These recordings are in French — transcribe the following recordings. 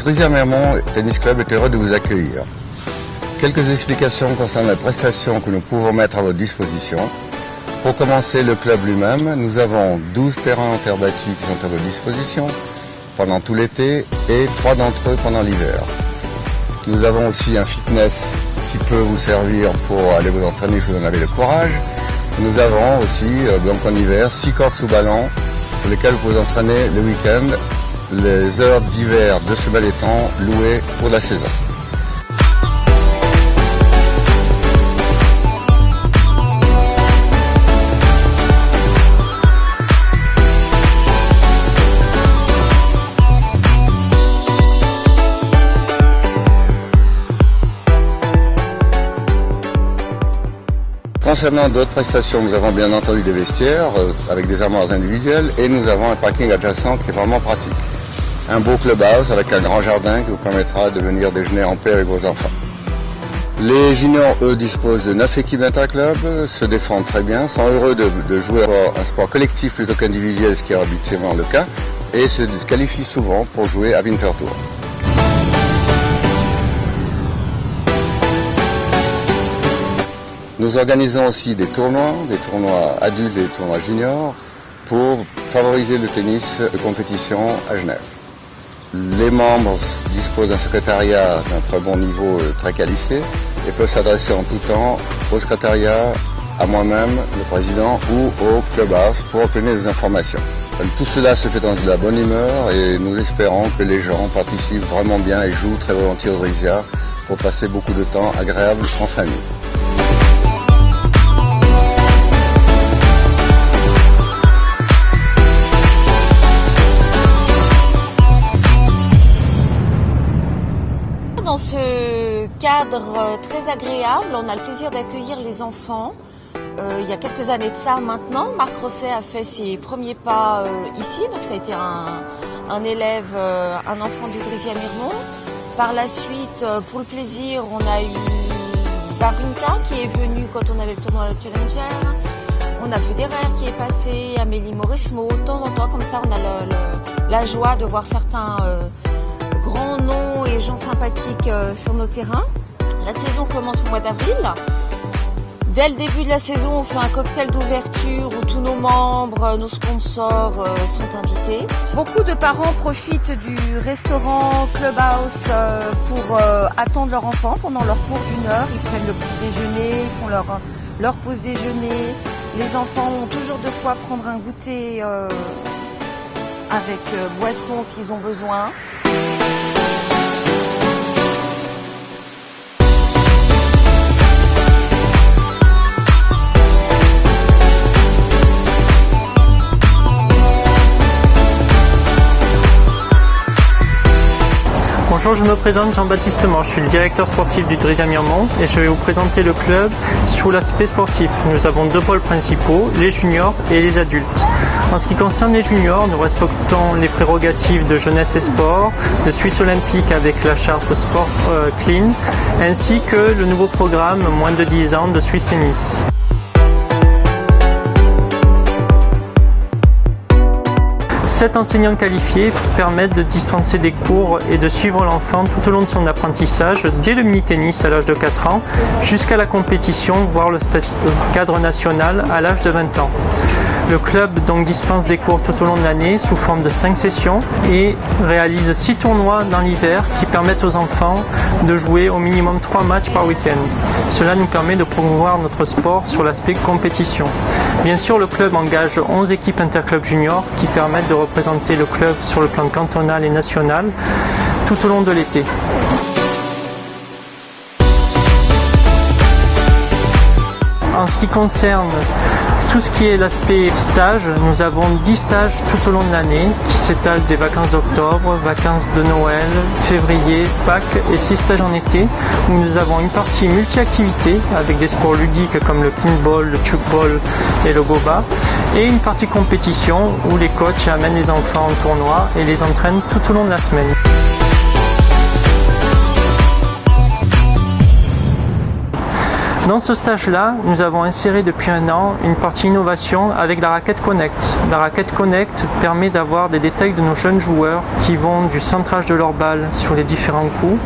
Drisia-Mirmont Tennis Club est heureux de vous accueillir. Quelques explications concernant les prestations que nous pouvons mettre à votre disposition. Pour commencer, le club lui-même, nous avons 12 terrains en terre battue qui sont à votre disposition pendant tout l'été et 3 d'entre eux pendant l'hiver. Nous avons aussi un fitness qui peut vous servir pour aller vous entraîner si vous en avez le courage. Nous avons aussi, donc en hiver, 6 cordes sous ballon sur lesquelles vous pouvez entraîner le week-end, les heures d'hiver de ce bel étang louées pour la saison. Concernant d'autres prestations, nous avons bien entendu des vestiaires avec des armoires individuelles et nous avons un parking adjacent qui est vraiment pratique. Un beau clubhouse avec un grand jardin qui vous permettra de venir déjeuner en paix avec vos enfants. Les juniors, eux, disposent de 9 équipes d'interclub, se défendent très bien, sont heureux de jouer un sport collectif plutôt qu'individuel, ce qui est habituellement le cas, et se qualifient souvent pour jouer à Winterthur. Nous organisons aussi des tournois adultes et des tournois juniors pour favoriser le tennis de compétition à Genève. Les membres disposent d'un secrétariat d'un très bon niveau, très qualifié, et peuvent s'adresser en tout temps au secrétariat, à moi-même, le président, ou au clubhouse pour obtenir des informations. Tout cela se fait dans de la bonne humeur et nous espérons que les gens participent vraiment bien et jouent très volontiers au Drisia pour passer beaucoup de temps agréable en famille. Dans ce cadre très agréable, on a le plaisir d'accueillir les enfants. Il y a quelques années de ça maintenant, Marc Rosset a fait ses premiers pas ici, donc ça a été un élève, un enfant du Drisia-Mirmont. Par la suite, pour le plaisir, on a eu Barinka qui est venu quand on avait le tournoi le Challenger. On a Federer qui est passé, Amélie Mauresmo. De temps en temps, comme ça, on a la joie de voir certains grands noms et gens sympathiques sur nos terrains. La saison commence au mois d'avril. Dès le début de la saison, on fait un cocktail d'ouverture où tous nos membres, nos sponsors sont invités. Beaucoup de parents profitent du restaurant Clubhouse pour attendre leur enfant pendant leur cours d'1 heure. Ils prennent le petit déjeuner, ils font leur pause déjeuner. Les enfants ont toujours de quoi prendre un goûter avec boisson s'ils ont besoin. Bonjour, je me présente Jean-Baptiste Manche, je suis le directeur sportif du Drisia-Mirmont et je vais vous présenter le club sous l'aspect sportif. Nous avons 2 pôles principaux, les juniors et les adultes. En ce qui concerne les juniors, nous respectons les prérogatives de jeunesse et sport, de Suisse olympique avec la charte sport clean, ainsi que le nouveau programme moins de 10 ans de Swiss Tennis. 7 enseignants qualifiés permettent de dispenser des cours et de suivre l'enfant tout au long de son apprentissage, dès le mini-tennis à l'âge de 4 ans, jusqu'à la compétition, voire le cadre national à l'âge de 20 ans. Le club donc dispense des cours tout au long de l'année sous forme de 5 sessions et réalise 6 tournois dans l'hiver qui permettent aux enfants de jouer au minimum 3 matchs par week-end. Cela nous permet de promouvoir notre sport sur l'aspect compétition. Bien sûr, le club engage 11 équipes interclubs juniors qui permettent de représenter le club sur le plan cantonal et national tout au long de l'été. En ce qui concerne tout ce qui est l'aspect stage, nous avons 10 stages tout au long de l'année qui s'étalent des vacances d'octobre, vacances de Noël, février, Pâques et 6 stages en été où nous avons une partie multi-activités avec des sports ludiques comme le kinball, le tchoukball et le goba et une partie compétition où les coachs amènent les enfants en tournoi et les entraînent tout au long de la semaine. Dans ce stage-là, nous avons inséré depuis un an une partie innovation avec la raquette Connect. La raquette Connect permet d'avoir des détails de nos jeunes joueurs qui vont du centrage de leur balle sur les différents coups,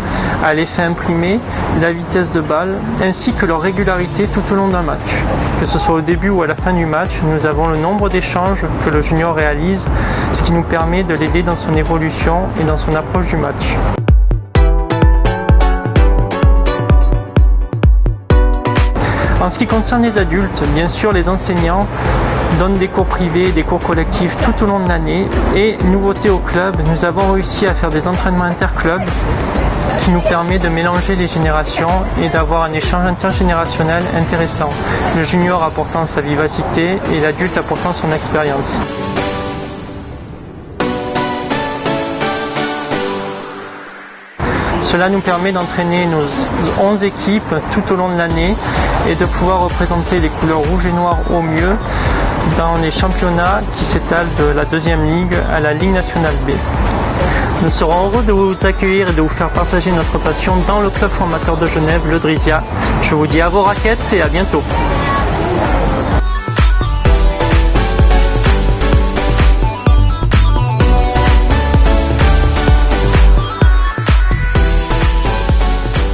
à l'effet imprimé, la vitesse de balle, ainsi que leur régularité tout au long d'un match. Que ce soit au début ou à la fin du match, nous avons le nombre d'échanges que le junior réalise, ce qui nous permet de l'aider dans son évolution et dans son approche du match. En ce qui concerne les adultes, bien sûr les enseignants donnent des cours privés, des cours collectifs tout au long de l'année et nouveauté au club, nous avons réussi à faire des entraînements interclubs qui nous permet de mélanger les générations et d'avoir un échange intergénérationnel intéressant. Le junior apportant sa vivacité et l'adulte apportant son expérience. Cela nous permet d'entraîner nos 11 équipes tout au long de l'année et de pouvoir représenter les couleurs rouge et noir au mieux dans les championnats qui s'étalent de la 2e ligue à la Ligue nationale B. Nous serons heureux de vous accueillir et de vous faire partager notre passion dans le club formateur de Genève, le Drisia. Je vous dis à vos raquettes et à bientôt.